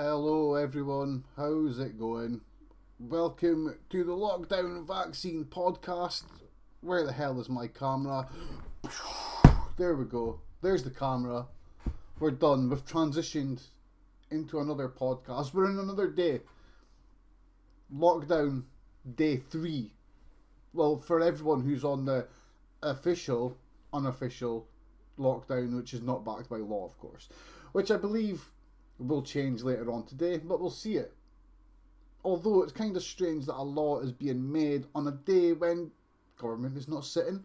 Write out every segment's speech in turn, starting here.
Hello everyone, how's it going? Welcome to the Lockdown Vaccine Podcast. Where the hell is my camera? There we go. There's the camera. We're done. We've transitioned into another podcast. We're in another day. Lockdown day 3. Well, for everyone who's on the official, unofficial lockdown, which is not backed by law, of course. Which I believe will change later on today, but we'll see it. Although it's kind of strange that a law is being made on a day when government is not sitting.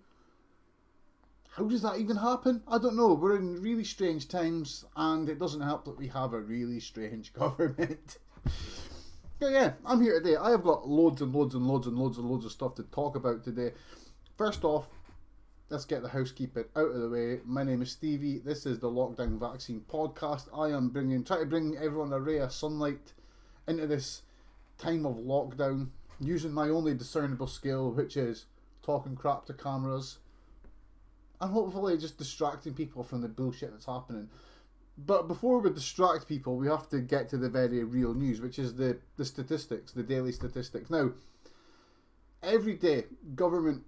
How does that even happen? I don't know. We're in really strange times, and it doesn't help that we have a really strange government. But yeah, I'm here today. I have got loads and loads and loads and loads and loads of stuff to talk about today. First off, let's get the housekeeping out of the way. My name is Stevie. This is the Lockdown Vaccine Podcast. I am trying to bring everyone a ray of sunlight into this time of lockdown, using my only discernible skill, which is talking crap to cameras, and hopefully just distracting people from the bullshit that's happening. But before we distract people, we have to get to the very real news, which is the statistics, the daily statistics. Now, every day, government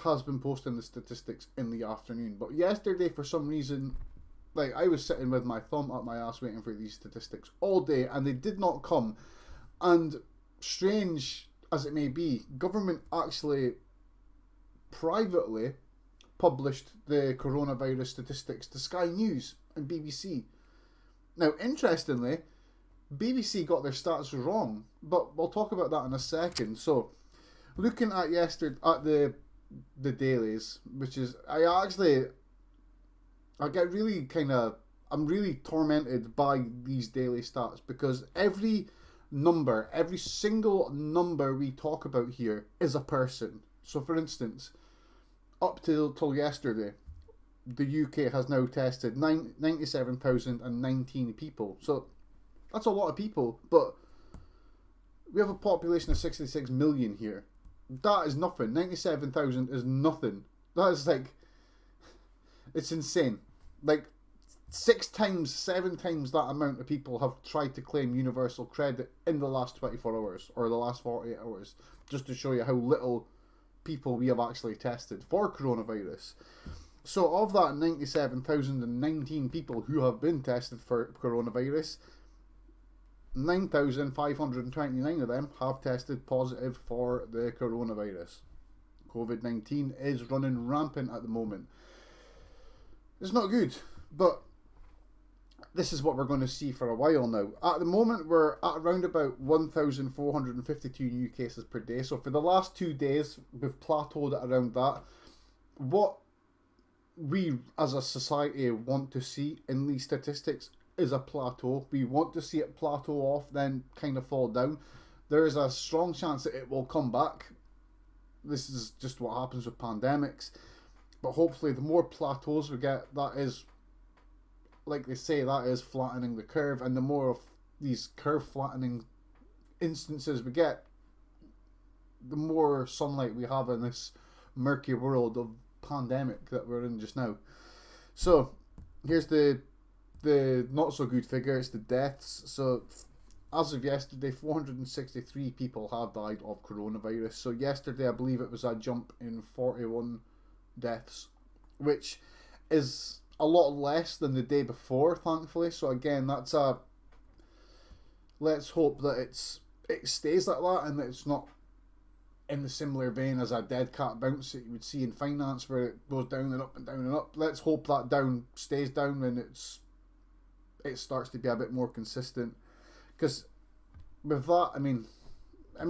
has been posting the statistics in the afternoon, but yesterday, for some reason, I was sitting with my thumb up my ass waiting for these statistics all day, and they did not come. And strange as it may be, government actually privately published the coronavirus statistics to Sky News and BBC. Now, interestingly, BBC got their stats wrong, but we'll talk about that in a second. So, looking at the dailies, which is, I'm really tormented by these daily stats, because every single number we talk about here is a person. So for instance, up till yesterday, the UK has now tested 97,019 people. So that's a lot of people, but we have a population of 66 million here. That is nothing. 97,000 is nothing. That is it's insane. 6 times, 7 times that amount of people have tried to claim universal credit in the last 24 hours or the last 48 hours, just to show you how little people we have actually tested for coronavirus. So of that 97,019 people who have been tested for coronavirus, 9,529 of them have tested positive for the coronavirus. COVID-19 is running rampant at the moment. It's not good, but this is what we're going to see for a while now. At the moment, we're at around about 1,452 new cases per day. So for the last 2 days, we've plateaued at around that. What we as a society want to see in these statistics is a plateau. We want to see it plateau off, then kind of fall down. There is a strong chance that it will come back. This is just what happens with pandemics. But hopefully the more plateaus we get, that is, like they say, that is flattening the curve, and the more of these curve flattening instances we get, the more sunlight we have in this murky world of pandemic that we're in just now. So here's the not so good figure. It's the deaths. So as of yesterday, 463 people have died of coronavirus. So yesterday, I believe it was a jump in 41 deaths, which is a lot less than the day before, thankfully. So again, let's hope that it stays like that, and that it's not in the similar vein as a dead cat bounce that you would see in finance, where it goes down and up and down and up. Let's hope that down stays down and it starts to be a bit more consistent. Because with that, I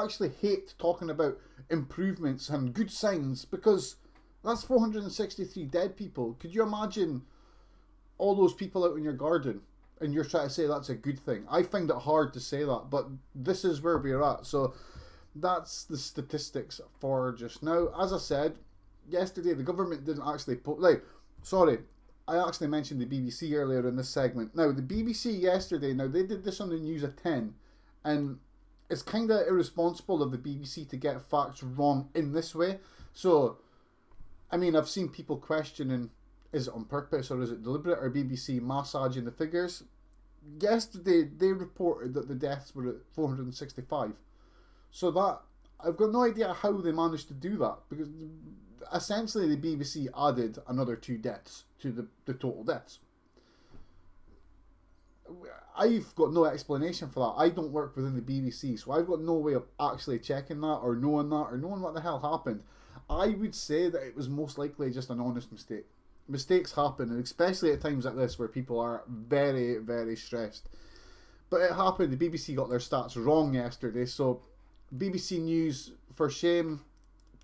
actually hate talking about improvements and good signs, because that's 463 dead people. Could you imagine all those people out in your garden and you're trying to say that's a good thing? I find it hard to say that, but this is where we're at. So that's the statistics for just now. As I said, yesterday the government didn't actually I actually mentioned the BBC earlier in this segment. Now, the BBC yesterday, they did this on the news at 10, and it's kind of irresponsible of the BBC to get facts wrong in this way. So, I've seen people questioning, is it on purpose or is it deliberate, or BBC massaging the figures? yesterday they reported that the deaths were at 465. So that I've got no idea how they managed to do that, because essentially the BBC added another 2 deaths to the total deaths. I've got no explanation for that. I don't work within the BBC, so I've got no way of actually checking that or knowing what the hell happened. I would say that it was most likely just an honest mistake. Mistakes happen, and especially at times like this where people are very, very stressed. But it happened. The BBC got their stats wrong yesterday, so BBC News, for shame.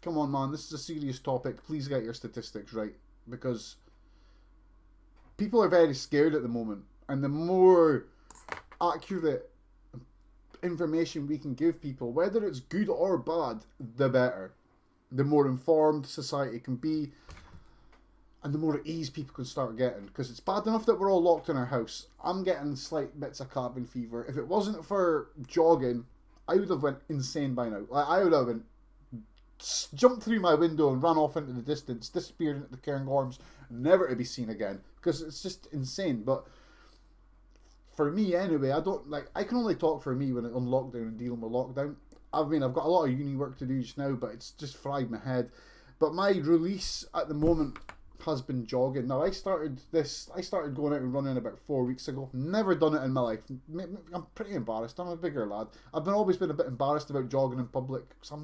Come on, man, this is a serious topic. Please get your statistics right, because people are very scared at the moment, and the more accurate information we can give people, whether it's good or bad, the better. The more informed society can be, and the more at ease people can start getting. Because it's bad enough that we're all locked in our house. I'm getting slight bits of cabin fever. If it wasn't for jogging, I would have went insane by now. Like, I would have jumped through my window and ran off into the distance, disappeared into the Cairngorms, never to be seen again. Because it's just insane. But for me anyway, I can only talk for me when I'm on lockdown and dealing with lockdown. I mean, I've got a lot of uni work to do just now, but it's just fried my head. But my release at the moment has been jogging. Now, I started going out and running about 4 weeks ago. Never done it in my life. I'm pretty embarrassed. I'm a bigger lad. I've always been a bit embarrassed about jogging in public, because I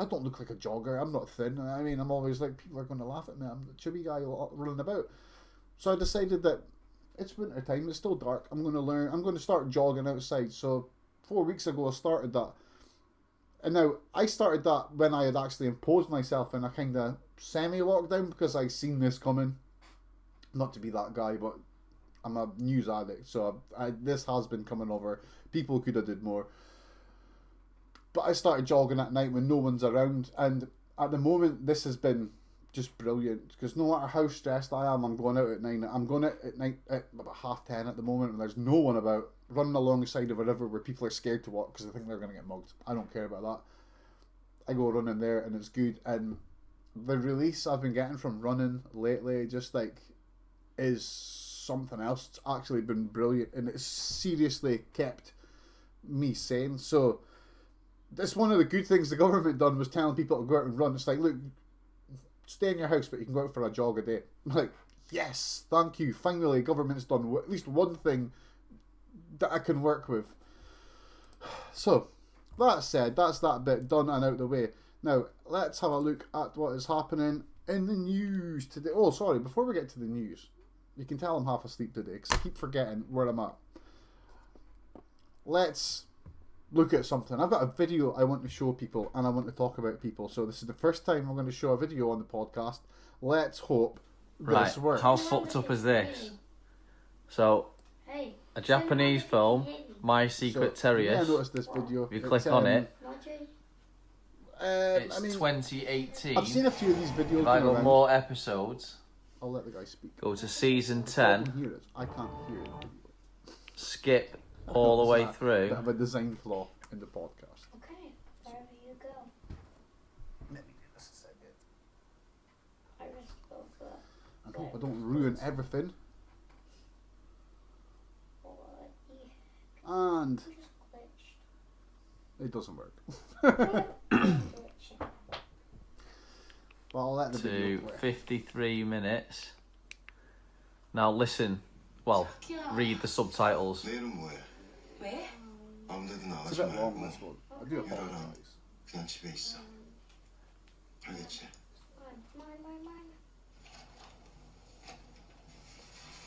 don't look like a jogger. I'm not thin. I mean, I'm always like, people are going to laugh at me. I'm the chubby guy running about. So I decided that it's winter time. It's still dark. I'm going to start jogging outside. So 4 weeks ago I started that. And now, I started that when I had actually imposed myself in a kind of semi-lockdown, because I seen this coming. Not to be that guy, but I'm a news addict, so this has been coming over. People could have did more. But I started jogging at night when no one's around, and at the moment this has been just brilliant, because no matter how stressed I am, I'm going out at 9. I'm going out at night at about 10:30 at the moment, and there's no one about, running along the side of a river where people are scared to walk because they think they're going to get mugged. I don't care about that. I go running there and it's good, and the release I've been getting from running lately just is something else. It's actually been brilliant, and it's seriously kept me sane. So that's one of the good things the government done, was telling people to go out and run. It's like, look, stay in your house, but you can go out for a jog a day. I'm like, yes, thank you. Finally, government's done at least one thing that I can work with. So, that said, that's that bit done and out the way. Now, let's have a look at what is happening in the news today. Oh, sorry, before we get to the news, you can tell I'm half asleep today because I keep forgetting where I'm at. Let's look at something. I've got a video I want to show people, and I want to talk about people. So this is the first time I'm going to show a video on the podcast. Let's hope this works. How fucked up is this? So, a Japanese film, My Secret Terrace. Yeah, I noticed this video. If you click on it, it's 2018. I've seen a few of these videos. If I got more episodes, I'll let the guy speak. go to season I 10, can hear it. I can't hear it. skip all the way through. Bit of a design flaw in the podcast. Okay, wherever you go. Let me do this a second. I just go for I hope I don't ruin everything. what And you just glitched. it doesn't work. Glitching. But I'll let the video To play. 53 minutes. Now listen, well, read the subtitles. 내일은 뭐해? 왜? 아무데도 It's a 나가지 bit long, 말고 this one. I do apologise. 그냥 집에 있어. 알겠지? Mine.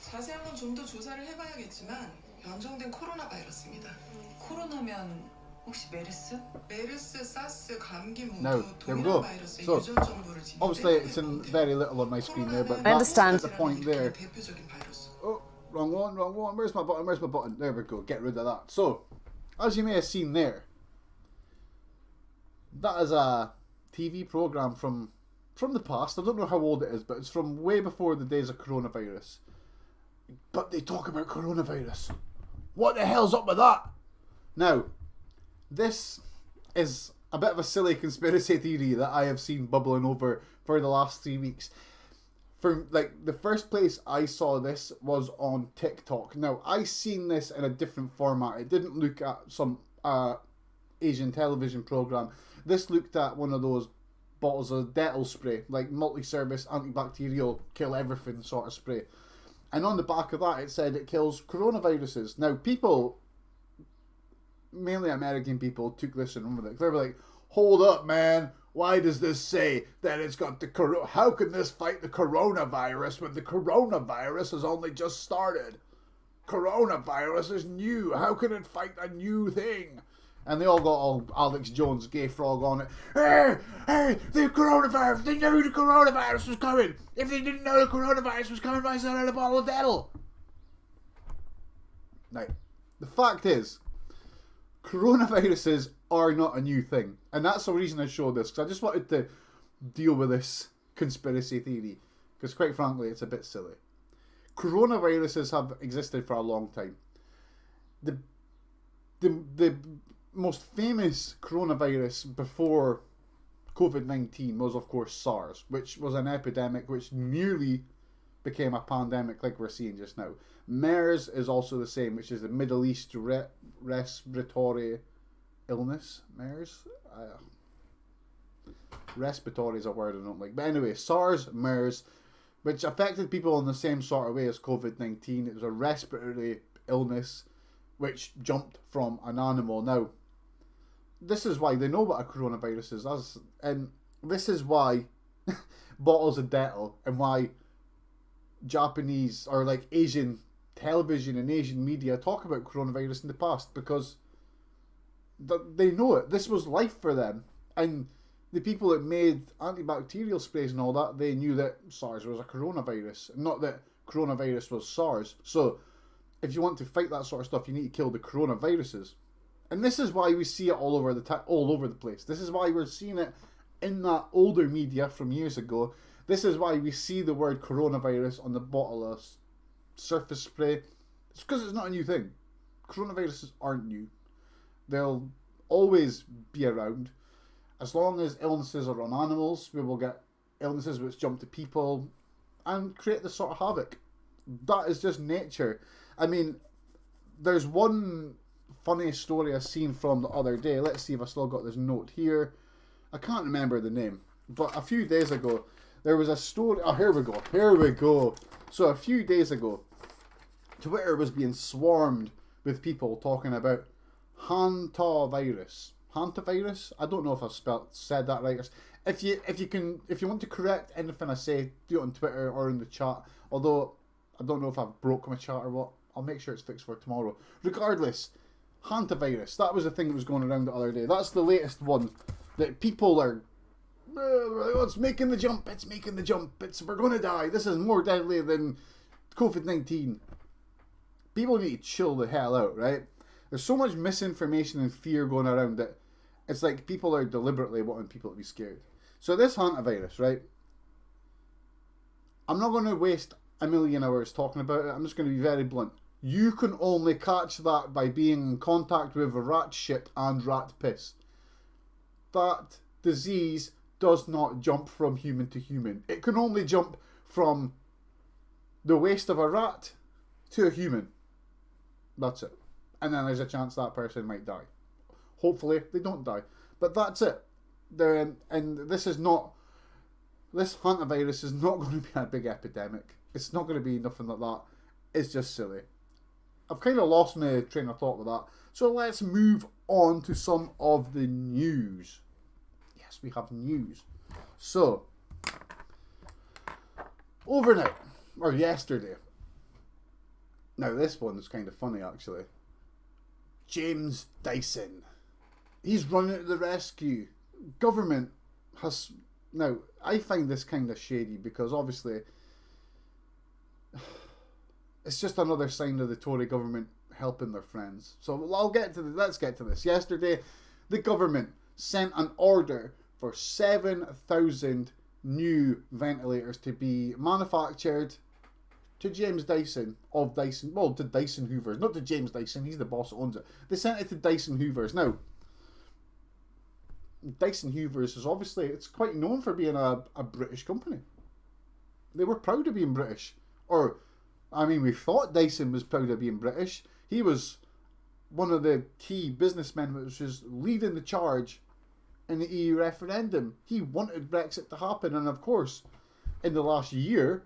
자세한 건 좀 더 조사를 해봐야겠지만 변종된 코로나 바이러스입니다. 코로나면 혹시 메르스? 메르스, 사스, 감기 모두 No, there we go. 동일한 바이러스의 So, 유전 정보를 지니는데 Obviously, it's in very little on my screen there, but I understand. that's the point there. 대표적인 바이러스. Oh, wrong one. Where's my button? There we go. Get rid of that. So, as you may have seen there, that is a TV program from the past. I don't know how old it is, but it's from way before the days of coronavirus. But they talk about coronavirus. What the hell's up with that? Now, this is a bit of a silly conspiracy theory that I have seen bubbling over for the last 3 weeks. for like the first place I saw this was on TikTok. Now I seen this in a different format. It didn't look at some Asian television program. This looked at one of those bottles of Dettol spray, like multi-service antibacterial kill everything sort of spray. And on the back of that it said it kills coronaviruses. Now people, mainly American people, took this and run with it. They were like, hold up man, why does this say that it's got the how can this fight the coronavirus when the coronavirus has only just started? Coronavirus is new, how can it fight a new thing? And they all got all Alex Jones gay frog on it. Hey, the coronavirus, they knew the coronavirus was coming. If they didn't know the coronavirus was coming, why is there a bottle of Dettol? Now, the fact is, coronaviruses are not a new thing. And that's the reason I showed this, because I just wanted to deal with this conspiracy theory, because quite frankly, it's a bit silly. Coronaviruses have existed for a long time. The most famous coronavirus before COVID-19 was, of course, SARS, which was an epidemic which nearly became a pandemic like we're seeing just now. MERS is also the same, which is the Middle East respiratory illness. MERS? Respiratory is a word I don't like. But anyway, SARS, MERS, which affected people in the same sort of way as COVID-19. It was a respiratory illness which jumped from an animal. Now, this is why they know what a coronavirus is, and this is why bottles of Dettol and why Japanese or like Asian television and Asian media talk about coronavirus in the past, because they know it. This was life for them, and the people that made antibacterial sprays and all that, they knew that SARS was a coronavirus, not that coronavirus was SARS. So if you want to fight that sort of stuff, you need to kill the coronaviruses. And this is why we see it all over the place. This is why we're seeing it in that older media from years ago. This is why we see the word coronavirus on the bottle of surface spray. It's because it's not a new thing. Coronaviruses aren't new. They'll always be around. As long as illnesses are on animals, we will get illnesses which jump to people and create this sort of havoc. That is just nature. I mean, there's one funny story I seen from the other day. Let's see if I still got this note here. I can't remember the name, but a few days ago there was a story. Oh, here we go. So a few days ago, Twitter was being swarmed with people talking about hantavirus. Hantavirus? I don't know if I've said that right. If you want to correct anything I say, do it on Twitter or in the chat. Although I don't know if I've broke my chat or what. I'll make sure it's fixed for tomorrow. Regardless, hantavirus. That was the thing that was going around the other day. That's the latest one that people are. Oh, it's making the jump. It's making the jump. We're going to die. This is more deadly than COVID-19. People need to chill the hell out, right? There's so much misinformation and fear going around that it's like people are deliberately wanting people to be scared. So this hantavirus, right? I'm not going to waste a million hours talking about it. I'm just going to be very blunt. You can only catch that by being in contact with rat shit and rat piss. That disease does not jump from human to human. It can only jump from the waste of a rat to a human. That's it. And then there's a chance that person might die. Hopefully they don't die. But that's it. And this hantavirus is not going to be a big epidemic. It's not going to be nothing like that. It's just silly. I've kind of lost my train of thought with that. So let's move on to some of the news. Yes, we have news. So, overnight, or yesterday. Now this one's kind of funny actually. James Dyson. He's running to the rescue. Government has... Now, I find this kind of shady because obviously it's just another sign of the Tory government helping their friends. So let's get to this. Yesterday, the government sent an order for 7,000 new ventilators to be manufactured to James Dyson of Dyson, well, to Dyson Hoovers, not to James Dyson, he's the boss that owns it. They sent it to Dyson Hoovers. Now, Dyson Hoovers is obviously, it's quite known for being a British company. they were proud of being British. Or, I mean, we thought Dyson was proud of being British. He was one of the key businessmen which was leading the charge in the EU referendum. He wanted Brexit to happen, and of course, in the last year,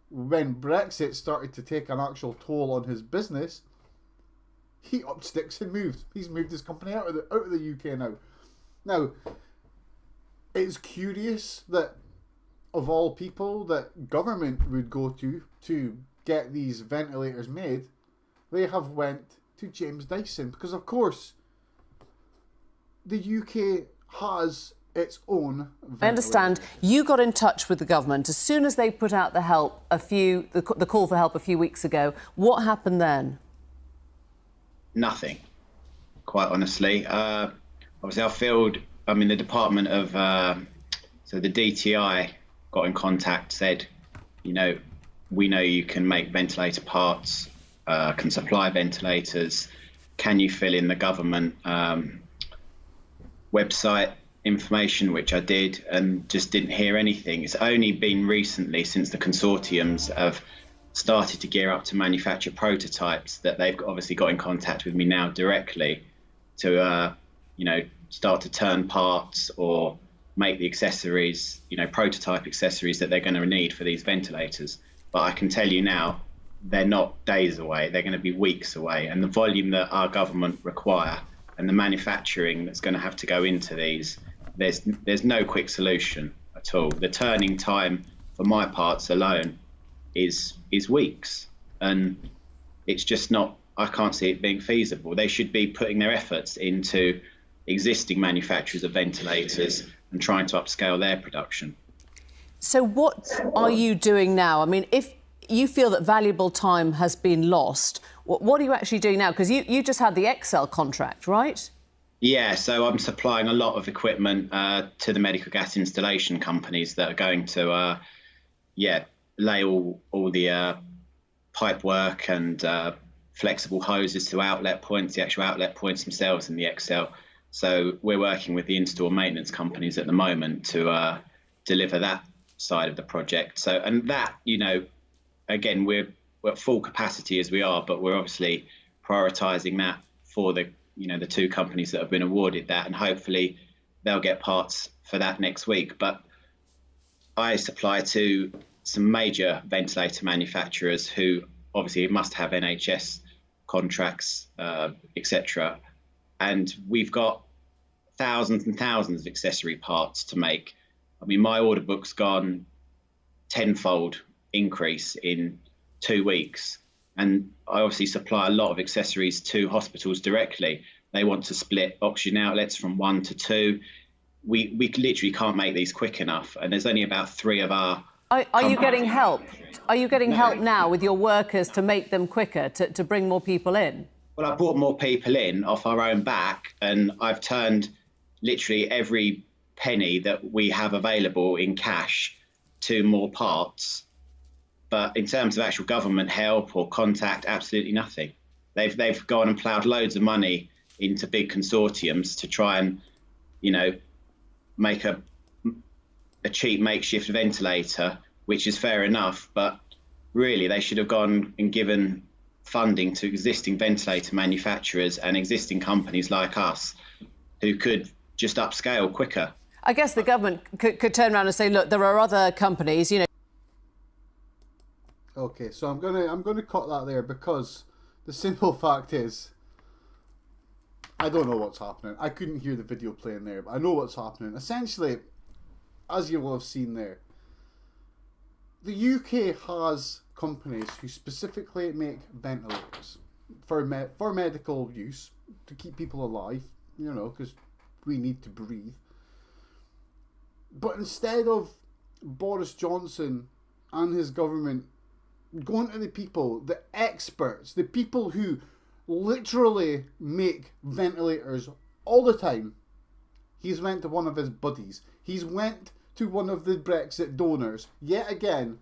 when Brexit started to take an actual toll on his business, he upped sticks and moved. He's moved his company out of the UK now. Now, it's curious that of all people that government would go to get these ventilators made, they have went to James Dyson, because of course the UK has its own ventilator. I understand you got in touch with the government as soon as they put out the call for help a few weeks ago. What happened then? Nothing, quite honestly. Obviously, the department of, so the DTI got in contact, said, we know you can make ventilator parts, can supply ventilators. Can you fill in the government website information, which I did, and just didn't hear anything. It's only been recently, since the consortiums have started to gear up to manufacture prototypes, that they've obviously got in contact with me now directly to, start to turn parts or make the accessories, prototype accessories that they're going to need for these ventilators. But I can tell you now, they're not days away, they're going to be weeks away. And the volume that our government require and the manufacturing that's going to have to go into these, there's no quick solution at all. The turning time for my parts alone is weeks, and it's just not, I can't see it being feasible. They should be putting their efforts into existing manufacturers of ventilators and trying to upscale their production. So what are you doing now? I mean, if you feel that valuable time has been lost, what are you actually doing now? Because you just had the Excel contract, right? Yeah, so I'm supplying a lot of equipment to the medical gas installation companies that are going to, lay all the pipe work and flexible hoses to outlet points, the actual outlet points themselves in the Excel. So we're working with the install maintenance companies at the moment to deliver that side of the project. So, and that, again, we're at full capacity as we are, but we're obviously prioritising that for the two companies that have been awarded that, and hopefully they'll get parts for that next week. But I supply to some major ventilator manufacturers who obviously must have NHS contracts, etc. And we've got thousands and thousands of accessory parts to make. I mean, my order book's gone tenfold increase in 2 weeks. And I obviously supply a lot of accessories to hospitals directly. They want to split oxygen outlets from 1 to 2. We literally can't make these quick enough. And there's only about 3 of our... Are you getting help? Are you getting help now with your workers to make them quicker, to bring more people in? Well, I brought more people in off our own back, and I've turned literally every penny that we have available in cash to more parts. But in terms of actual government help or contact, absolutely nothing. They've gone and ploughed loads of money into big consortiums to try and, make a cheap makeshift ventilator, which is fair enough. But really, they should have gone and given funding to existing ventilator manufacturers and existing companies like us who could just upscale quicker. I guess the government could turn around and say, look, there are other companies, Okay, so I'm gonna cut that there, because the simple fact is, I don't know what's happening. I couldn't hear the video playing there, but I know what's happening. Essentially, as you will have seen there, the UK has companies who specifically make ventilators for medical use, to keep people alive, because we need to breathe. But instead of Boris Johnson and his government going to the people, the experts, the people who literally make ventilators all the time, he's went to one of his buddies. He's went to one of the Brexit donors. Yet again,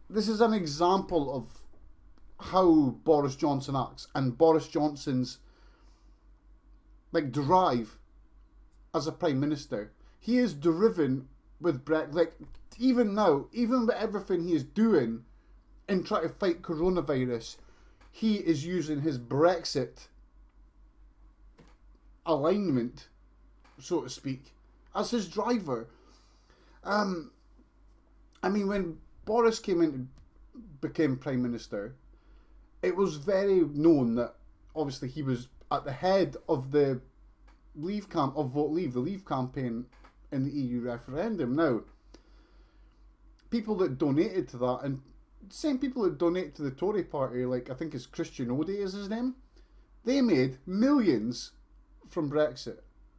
this is an example of how Boris Johnson acts, and Boris Johnson's drive as a Prime Minister. He is driven with Brexit. Like, even now, even with everything he is doing in trying to fight coronavirus, he is using his Brexit alignment, so to speak, as his driver. I mean, when Boris became Prime Minister, it was very known that obviously he was at the head of the Vote Leave, the Leave campaign in the EU referendum. Now, people that donated to that, and the same people that donate to the Tory party, like I think it's Christian O'Day is his name, they made millions from Brexit.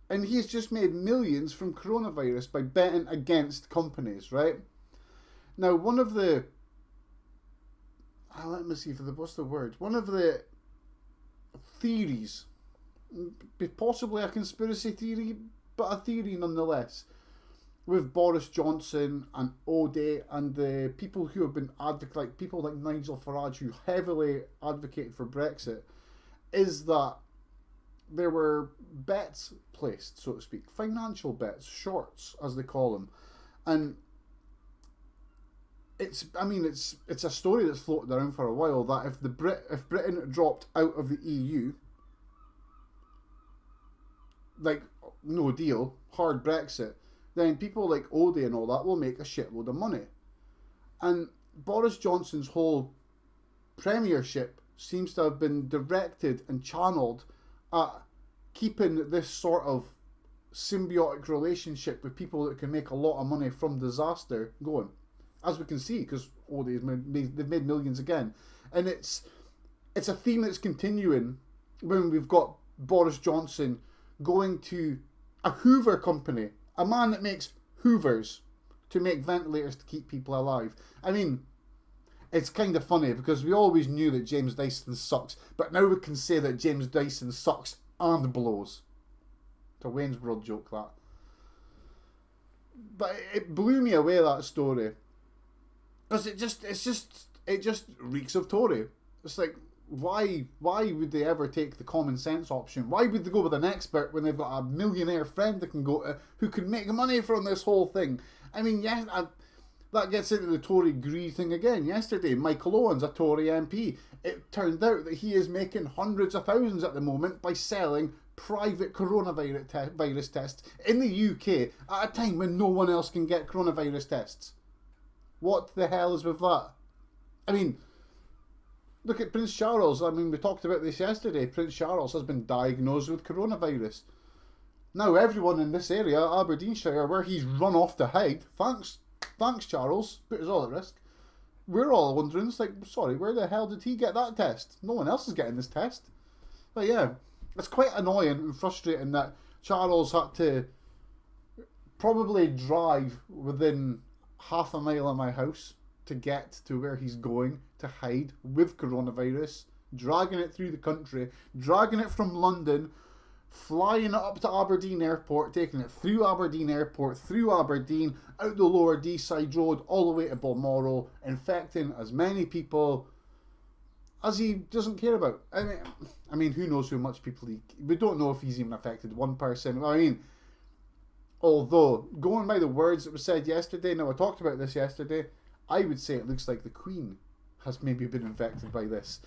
And he's just made millions from coronavirus by betting against companies, right? Now, one of the... let me see, what's the word? One of the theories, possibly a conspiracy theory, but a theory nonetheless, with Boris Johnson and O'Day and the people who have been like people like Nigel Farage, who heavily advocated for Brexit, is that there were bets placed, so to speak, financial bets, shorts as they call them, and it's a story that's floated around for a while that if Britain dropped out of the EU, like no deal, hard Brexit, then people like O'Day and all that will make a shitload of money. And Boris Johnson's whole premiership seems to have been directed and channeled at keeping this sort of symbiotic relationship with people that can make a lot of money from disaster going. As we can see, because they've made millions again. And it's a theme that's continuing when we've got Boris Johnson going to a Hoover company, a man that makes Hoovers to make ventilators to keep people alive. I mean, it's kind of funny because we always knew that James Dyson sucks, but now we can say that James Dyson sucks and blows. It's a Wayne's World joke, that. But it blew me away, that story. Because it just reeks of Tory. It's like, why would they ever take the common sense option? Why would they go with an expert when they've got a millionaire friend they can go to who can make money from this whole thing? I mean, that gets into the Tory greed thing again. Yesterday, Michael Owen's a Tory MP. It turned out that he is making hundreds of thousands at the moment by selling private coronavirus tests in the UK at a time when no one else can get coronavirus tests. What the hell is with that? I mean, look at Prince Charles. I mean, we talked about this yesterday. Prince Charles has been diagnosed with coronavirus. Now, everyone in this area, Aberdeenshire, where he's run off to hide, thanks Charles, put us all at risk. We're all wondering, it's like, sorry, where the hell did he get that test? No one else is getting this test. But yeah, it's quite annoying and frustrating that Charles had to probably drive within half a mile of my house to get to where he's going to hide with coronavirus, dragging it through the country, dragging it from London, flying it up to Aberdeen Airport, taking it through Aberdeen Airport, through Aberdeen, out the Lower Deeside Road, all the way to Balmoral, infecting as many people as he doesn't care about. I mean, who knows how much people we don't know if he's even affected one person. I mean, although, going by the words that were said yesterday, now I talked about this yesterday, I would say it looks like the Queen has maybe been infected by this.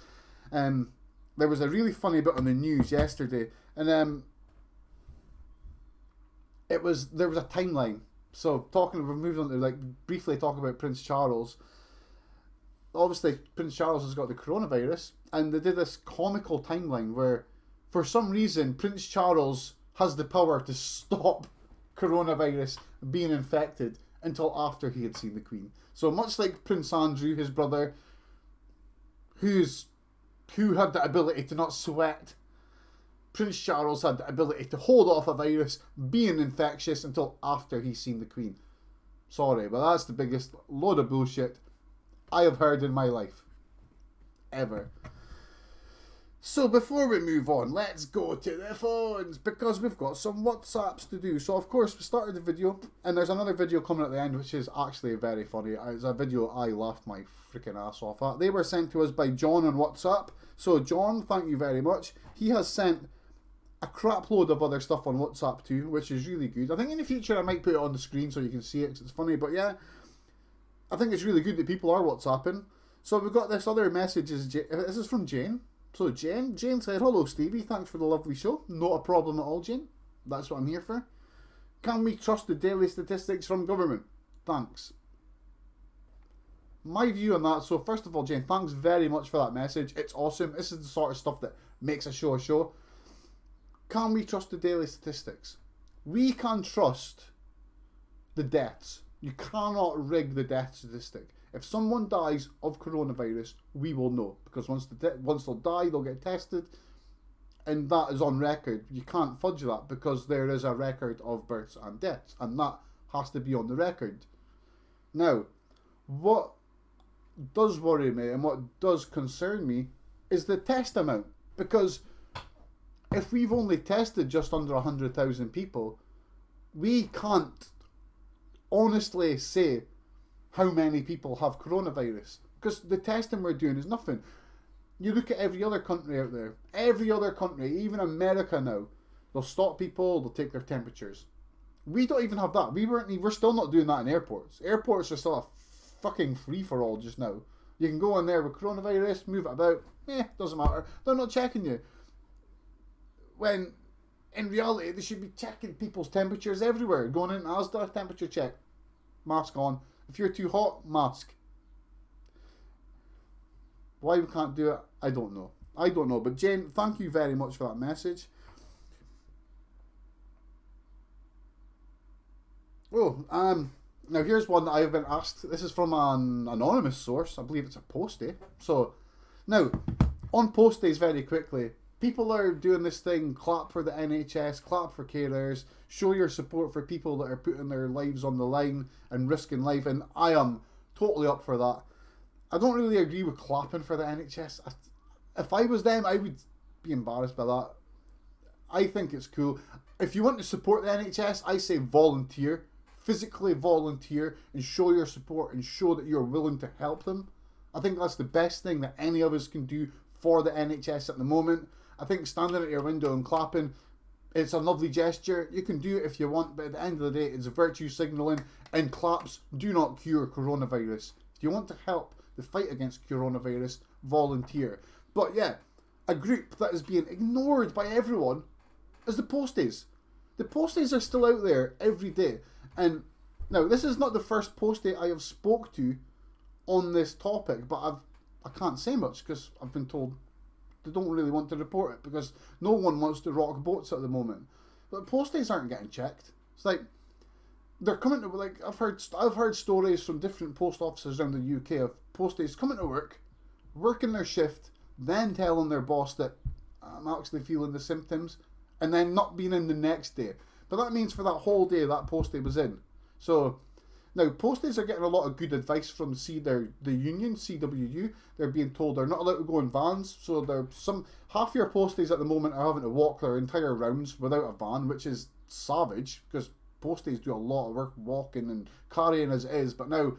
There was a really funny bit on the news yesterday, and there was a timeline. So we're moving on to briefly talk about Prince Charles. Obviously, Prince Charles has got the coronavirus, and they did this comical timeline where, for some reason, Prince Charles has the power to stop coronavirus being infected until after he had seen the Queen. So much like Prince Andrew, his brother, who had the ability to not sweat, Prince Charles had the ability to hold off a virus being infectious until after he's seen the Queen. Sorry, but that's the biggest load of bullshit I have heard in my life. Ever. So before we move on, let's go to the phones, because we've got some WhatsApps to do. So of course we started the video, and there's another video coming at the end which is actually very funny. It's a video I laughed my freaking ass off at. They were sent to us by John on WhatsApp. So John, thank you very much. He has sent a crap load of other stuff on WhatsApp too, which is really good. I think in the future I might put it on the screen so you can see it, 'cause it's funny. But yeah, I think it's really good that people are WhatsApping. So we've got this other message. This is from Jane. So Jane said, "Hello Stevie, thanks for the lovely show. Not a problem at all, Jane. That's what I'm here for. Can we trust the daily statistics from government? Thanks." My view on that, so first of all, Jane, thanks very much for that message. It's awesome. This is the sort of stuff that makes a show a show. Can we trust the daily statistics? We can trust the deaths. You cannot rig the death statistic. If someone dies of coronavirus, we will know, because once they'll die, they'll get tested, and that is on record. You can't fudge that, because there is a record of births and deaths, and that has to be on the record. Now, what does worry me and what does concern me is the test amount, because if we've only tested just under 100,000 people, we can't honestly say how many people have coronavirus, because the testing we're doing is nothing. You look at every other country out there, every other country, even America now, they'll stop people, they'll take their temperatures. We don't even have that. We're still not doing that in airports. Airports are still a fucking free-for-all just now. You can go in there with coronavirus, move it about, doesn't matter. They're not checking you. When in reality, they should be checking people's temperatures everywhere. Going in Asda, temperature check, mask on. If you're too hot, mask. Why we can't do it, I don't know. But Jane, thank you very much for that message. Oh, now here's one that I've been asked. This is from an anonymous source. I believe it's a postie. So, now, on posties very quickly, people are doing this thing, clap for the NHS, clap for carers, show your support for people that are putting their lives on the line and risking life, and I am totally up for that. I don't really agree with clapping for the NHS. If I was them, I would be embarrassed by that. I think it's cool. If you want to support the NHS, I say volunteer. Physically volunteer and show your support and show that you're willing to help them. I think that's the best thing that any of us can do for the NHS at the moment. I think standing at your window and clapping, it's a lovely gesture. You can do it if you want, but at the end of the day, it's virtue signalling, and claps do not cure coronavirus. If you want to help the fight against coronavirus, volunteer. But yeah, a group that is being ignored by everyone is the posties. The posties are still out there every day. And now, this is not the first postie I have spoke to on this topic, but I can't say much because I've been told they don't really want to report it because no one wants to rock boats at the moment. But posties aren't getting checked. It's like they're coming to, like, I've heard stories from different post offices around the UK of posties coming to work, working their shift, then telling their boss that I'm actually feeling the symptoms, and then not being in the next day. But that means for that whole day that postie was in. So now posties are getting a lot of good advice from the union, CWU. They're being told they're not allowed to go in vans. So half your posties at the moment are having to walk their entire rounds without a van, which is savage because posties do a lot of work walking and carrying as it is. But now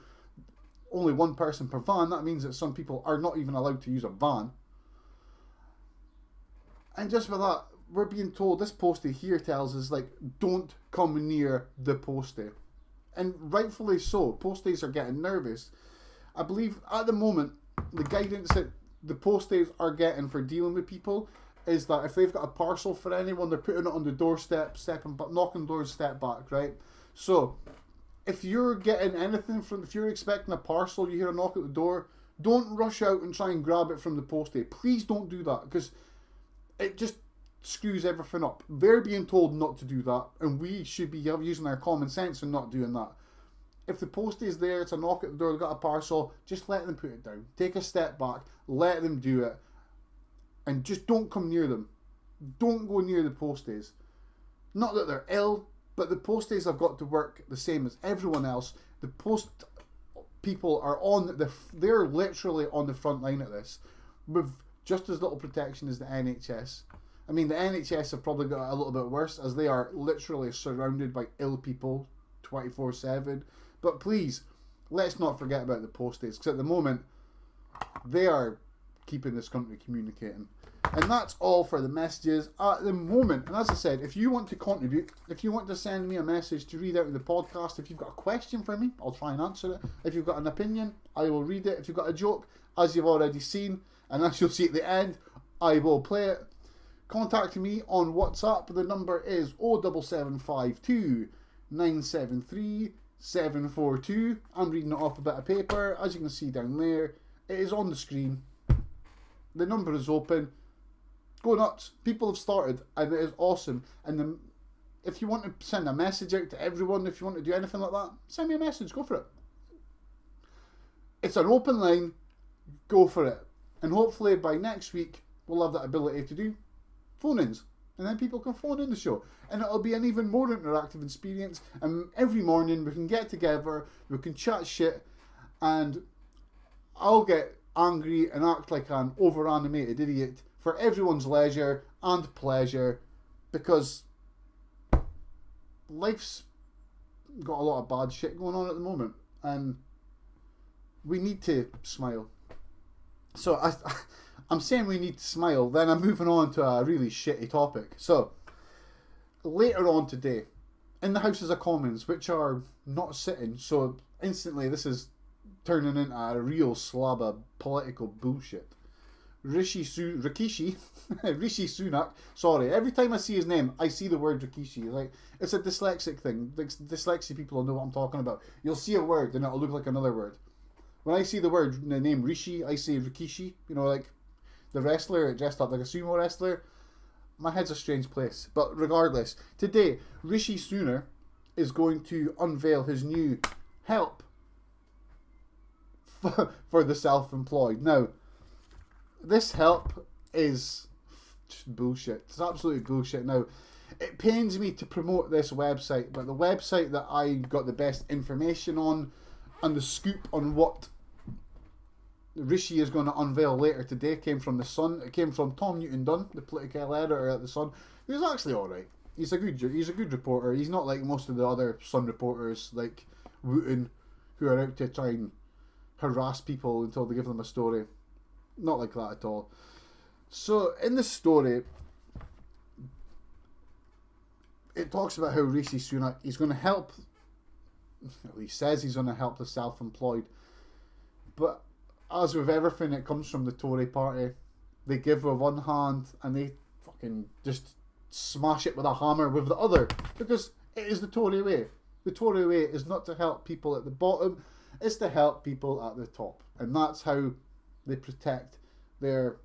only one person per van. That means that some people are not even allowed to use a van. And just with that, we're being told, this postie here tells us, like, don't come near the postie. And rightfully so, posties are getting nervous. I believe at the moment, the guidance that the posties are getting for dealing with people is that if they've got a parcel for anyone, they're putting it on the doorstep, knocking doors, step back, right? So, if you're getting anything if you're expecting a parcel, you hear a knock at the door, don't rush out and try and grab it from the postie. Please don't do that, because it just screws everything up. They're being told not to do that, and we should be using our common sense and not doing that. If the postie is there, it's a knock at the door, they've got a parcel, just let them put it down. Take a step back, let them do it, and just don't come near them. Don't go near the posties. Not that they're ill, but the posties have got to work the same as everyone else. The post people are they're literally on the front line at this, with just as little protection as the NHS. I mean, the NHS have probably got a little bit worse, as they are literally surrounded by ill people 24/7. But please, let's not forget about the posties, because at the moment, they are keeping this country communicating. And that's all for the messages at the moment. And as I said, if you want to contribute, if you want to send me a message to read out in the podcast, if you've got a question for me, I'll try and answer it. If you've got an opinion, I will read it. If you've got a joke, as you've already seen, and as you'll see at the end, I will play it. Contact me on WhatsApp. The number is 07752 973 742. I'm reading it off a bit of paper. As you can see down there, it is on the screen. The number is open. Go nuts. People have started, and it is awesome. And if you want to send a message out to everyone, if you want to do anything like that, send me a message. Go for it. It's an open line. Go for it. And hopefully by next week, we'll have that ability to do phone-ins. And then people can phone in the show. And it'll be an even more interactive experience. And every morning we can get together, we can chat shit, and I'll get angry and act like an over-animated idiot for everyone's leisure and pleasure, because life's got a lot of bad shit going on at the moment, and we need to smile. So I'm saying we need to smile, then I'm moving on to a really shitty topic. So later on today, in the Houses of Commons, which are not sitting, so instantly this is turning into a real slab of political bullshit. Rishi Sunak. Sorry, every time I see his name, I see the word Rikishi. Like, it's a dyslexic thing. Dyslexic people will know what I'm talking about. You'll see a word and it'll look like another word. When I see the name Rishi, I say Rikishi. You know, like the wrestler dressed up like a sumo wrestler. My head's a strange place. But regardless, today Rishi Sunak is going to unveil his new help for the self-employed. Now, this help is just bullshit. It's absolutely bullshit. Now, it pains me to promote this website, but the website that I got the best information on and the scoop on what Rishi is going to unveil later today came from The Sun. It came from Tom Newton-Dunn, the political editor at The Sun, who's actually alright. He's a good reporter. He's not like most of the other Sun reporters, like Wooten, who are out to try and harass people until they give them a story. Not like that at all. So in the story, it talks about how Rishi Sunak is going to help. He says he's going to help the self-employed, but as with everything that comes from the Tory party, they give with one hand and they fucking just smash it with a hammer with the other, because it is the Tory way. The Tory way is not to help people at the bottom, it's to help people at the top, and that's how they protect their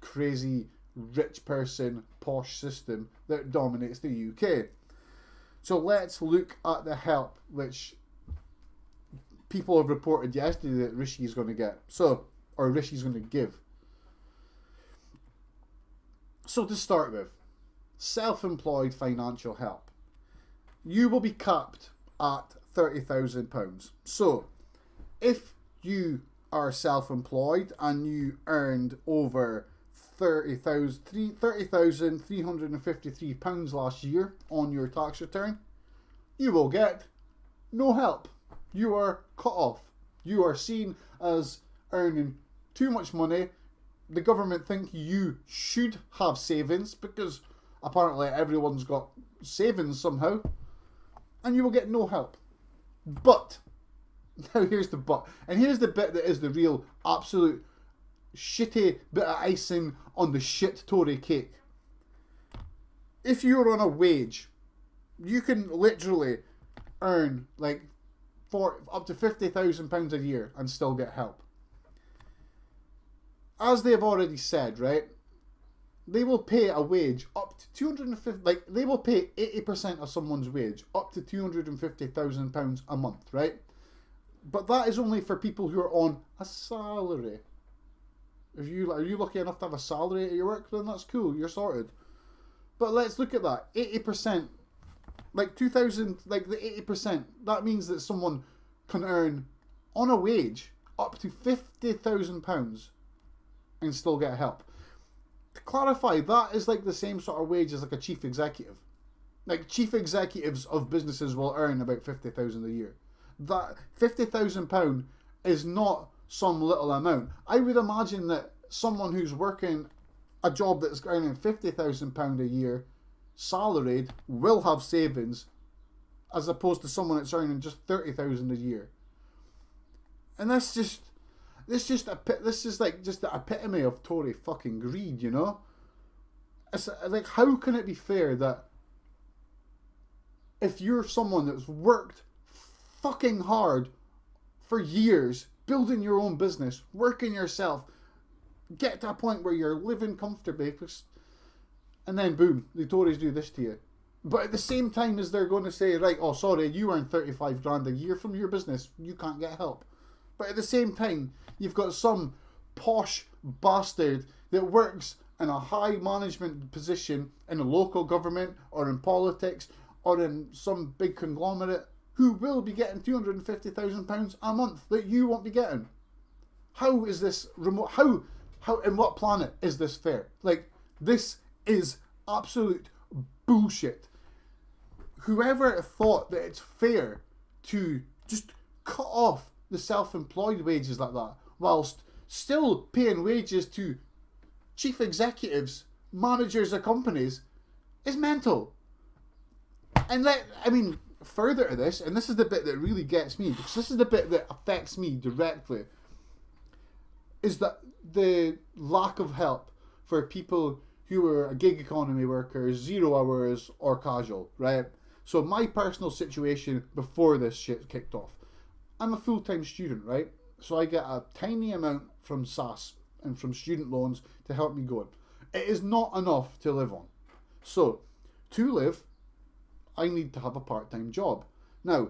crazy rich person posh system that dominates the UK. So let's look at the help which people have reported yesterday that Rishi is going to get. Or Rishi's going to give. So to start with, self-employed financial help. You will be capped at £30,000. So if you are self-employed and you earned over £30,353 last year on your tax return, you will get no help. You are cut off. You are seen as earning too much money. The government think you should have savings because apparently everyone's got savings somehow, and you will get no help. But now here's the but, and here's the bit that is the real absolute shitty bit of icing on the shit Tory cake. If you're on a wage, you can literally earn like up to £50,000 a year and still get help. As they've already said, right, they will pay a wage up to 250, like they will pay 80% of someone's wage up to £250,000 a month, right? But that is only for people who are on a salary. Are you lucky enough to have a salary at your work? Then that's cool, you're sorted. But let's look at that. 80%, like 2,000, like the 80%, that means that someone can earn on a wage up to £50,000 and still get help. To clarify, that is like the same sort of wage as like a chief executive. Like chief executives of businesses will earn about £50,000 a year. That £50,000 is not some little amount. I would imagine that someone who's working a job that's earning £50,000 a year, salaried, will have savings, as opposed to someone that's earning just £30,000 a year. And this is like just the epitome of Tory fucking greed, you know? It's like, how can it be fair that if you're someone that's worked fucking hard for years, building your own business, working yourself, get to a point where you're living comfortably, and then boom, the Tories do this to you. But at the same time as they're going to say, right, oh sorry, you earn 35 grand a year from your business, you can't get help. But at the same time, you've got some posh bastard that works in a high management position in a local government or in politics or in some big conglomerate who will be getting £250,000 a month that you won't be getting. How is this remote? How in what planet is this fair? Like, this is absolute bullshit. Whoever thought that it's fair to just cut off the self-employed wages like that whilst still paying wages to chief executives, managers of companies is mental. And further to this, and this is the bit that really gets me, because this is the bit that affects me directly, is that the lack of help for people who are a gig economy worker, 0 hours or casual, right? So my personal situation before this shit kicked off, I'm a full-time student, right? So I get a tiny amount from SAS and from student loans to help me go. It is not enough to live on. So, to live, I need to have a part-time job. Now,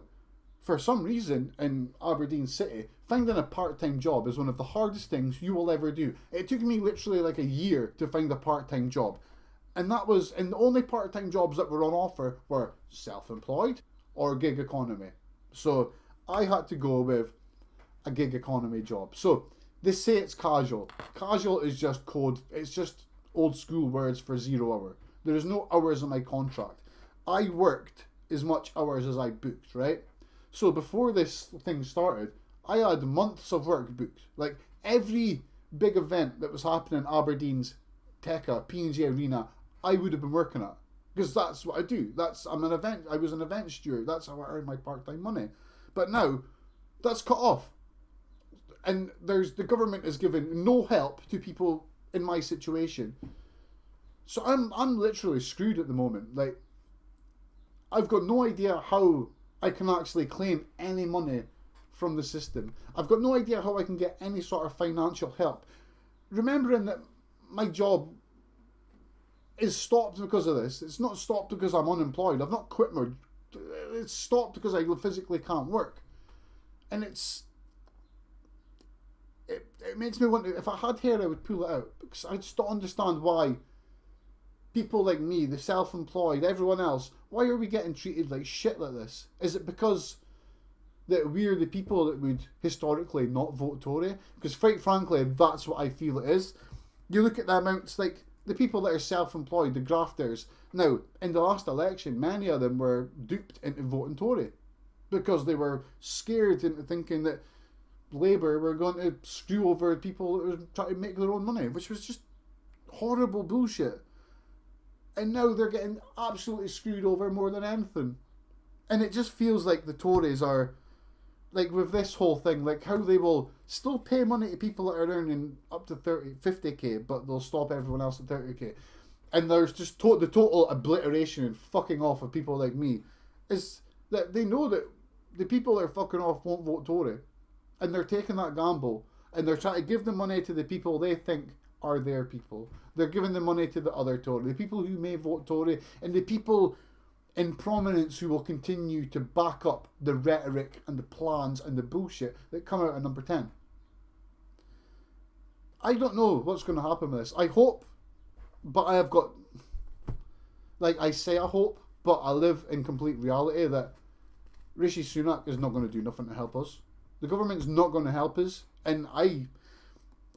for some reason in Aberdeen City, finding a part-time job is one of the hardest things you will ever do. It took me literally like a year to find a part-time job. And the only part-time jobs that were on offer were self-employed or gig economy. So I had to go with a gig economy job. So they say it's casual. Casual is just code. It's just old school words for 0 hour. There is no hours in my contract. I worked as much hours as I booked, right? So before this thing started, I had months of work booked. Like every big event that was happening in Aberdeen's Tekka, P&G Arena, I would have been working at. Because that's what I do. I was an event steward. That's how I earned my part-time money. But now, that's cut off. And the government is giving no help to people in my situation. So I'm literally screwed at the moment. Like, I've got no idea how I can actually claim any money from the system. I've got no idea how I can get any sort of financial help. Remembering that my job is stopped because of this. It's not stopped because I'm unemployed. I've not quit my... It's stopped because I physically can't work. And it makes me wonder, if I had hair I would pull it out, because I just don't understand why people like me, the self-employed, everyone else, why are we getting treated like shit like this? Is it because that we're the people that would historically not vote Tory? Because quite frankly, that's what I feel it is. You look at the amounts, like the people that are self-employed, the grafters. Now, in the last election, many of them were duped into voting Tory because they were scared into thinking that Labour were going to screw over people that were trying to make their own money, which was just horrible bullshit. And now they're getting absolutely screwed over more than anything. And it just feels like the Tories are, like with this whole thing, like how they will still pay money to people that are earning up to 50k, but they'll stop everyone else at 30k. And there's just the total obliteration and fucking off of people like me is that they know that the people that are fucking off won't vote Tory. And they're taking that gamble. And they're trying to give the money to the people they think are their people. They're giving the money to the other Tory. The people who may vote Tory. And the people in prominence who will continue to back up the rhetoric and the plans and the bullshit that come out of number 10. I don't know what's going to happen with this. I hope, but I have got... Like, I say I hope, but I live in complete reality that Rishi Sunak is not going to do nothing to help us. The government's not going to help us, and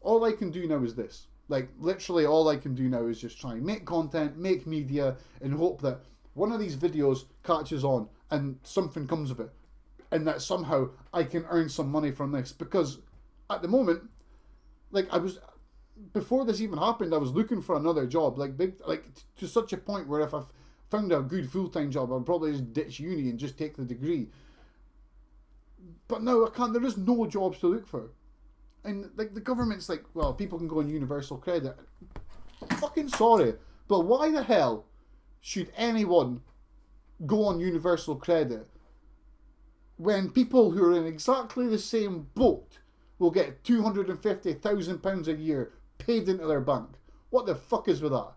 all I can do now is this. Like, literally all I can do now is just try and make content, make media, and hope that one of these videos catches on and something comes of it, and that somehow I can earn some money from this. Because at the moment, like, before this even happened, I was looking for another job, like to such a point where if I found a good full-time job, I'd probably just ditch uni and just take the degree. But now I can't. There is no jobs to look for, and like the government's like, well, people can go on universal credit. Fucking sorry, but why the hell should anyone go on universal credit when people who are in exactly the same boat will get £250,000 a year paid into their bank? What the fuck is with that?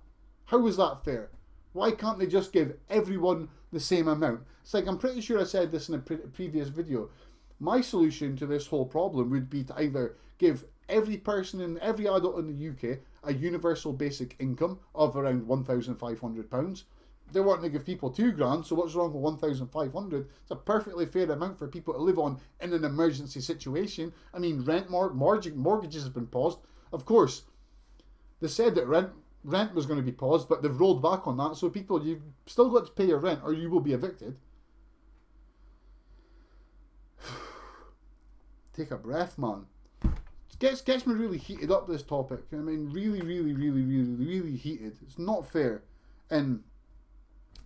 How is that fair? Why can't they just give everyone the same amount? It's like, I'm pretty sure I said this in a previous video. My solution to this whole problem would be to either give every person and every adult in the UK a universal basic income of around £1,500. They want to give people £2,000, so what's wrong with 1,500? It's a perfectly fair amount for people to live on in an emergency situation. I mean, mortgages have been paused. Of course, they said that rent was going to be paused, but they've rolled back on that. So people, you've still got to pay your rent, or you will be evicted. Take a breath, man. It gets me really heated up, this topic. I mean, really heated. It's not fair. And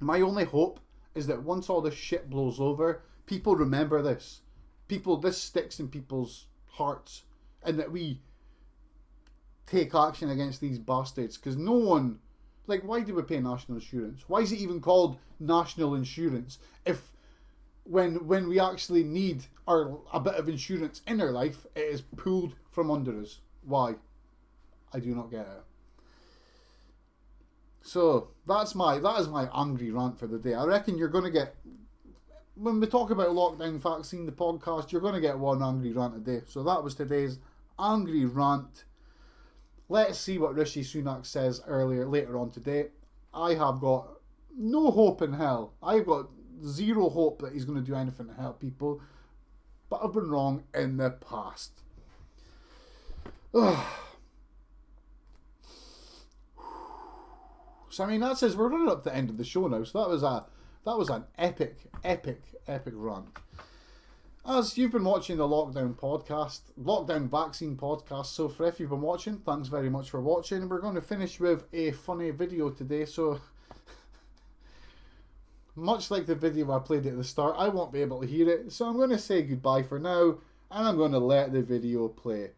my only hope is that once all this shit blows over, people remember this. This sticks in people's hearts, and that we take action against these bastards. Because no one, like, why do we pay national insurance? Why is it even called national insurance if when we actually need a bit of insurance in our life, it is pulled from under us? Why? I do not get it. So that is my angry rant for the day. I reckon you're going to get, when we talk about lockdown vaccine, the podcast, you're going to get one angry rant a day. So that was today's angry rant. Let's see what Rishi Sunak says later on today. I have got no hope in hell. I've got zero hope that he's going to do anything to help people. But I've been wrong in the past. So I mean, that says we're running up to the end of the show now. So that was an epic rant. As you've been watching the lockdown vaccine podcast, so for if you've been watching, thanks very much for watching. We're going to finish with a funny video today. So much like the video I played at the start, I won't be able to hear it. So I'm going to say goodbye for now, and I'm going to let the video play.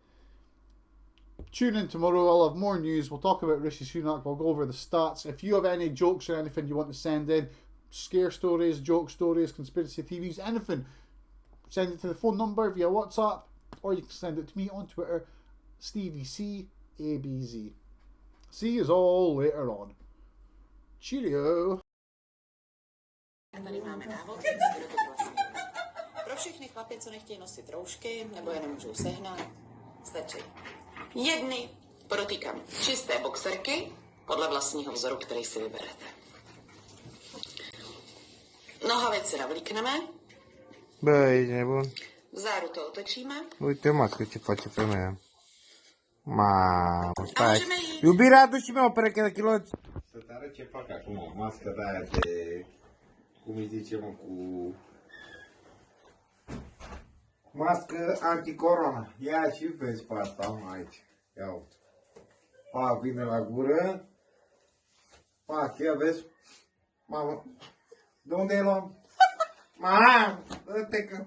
Tune in tomorrow, I'll have more news. We'll talk about Rishi Sunak, we'll go over the stats. If you have any jokes or anything you want to send in, scare stories, joke stories, conspiracy theories, anything, send it to the phone number via WhatsApp, or you can send it to me on Twitter, StevieCABZ. See you all later on. Cheerio. Tady máme návod. Pro všechny chlapy, co nechtějí nosit roušky, nebo je nemůžou sehnat, stačí jedny, podotýkám, čisté boxerky podle vlastního vzoru, který si vyberete. Nohavice navlíkneme. Băi, nebun. Záru to otočíme. Uite, mască, ce face femeia. Mamă, stai. Iubirea, adu-și-mi o pereche de chiloți. Să-ți arăt ce fac acum. Mască de aia de... Cum îi zice, mă, cu... Mască anticorona. Ia și vezi pe asta, am aici. Ia uite. Pac, vine la gură. Pac, ia vezi. Mamă. De unde e luam? Mamă, dă-te că...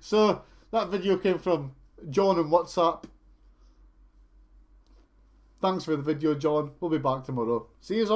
So that video came from John on WhatsApp. Thanks for the video, John. We'll be back tomorrow. See you.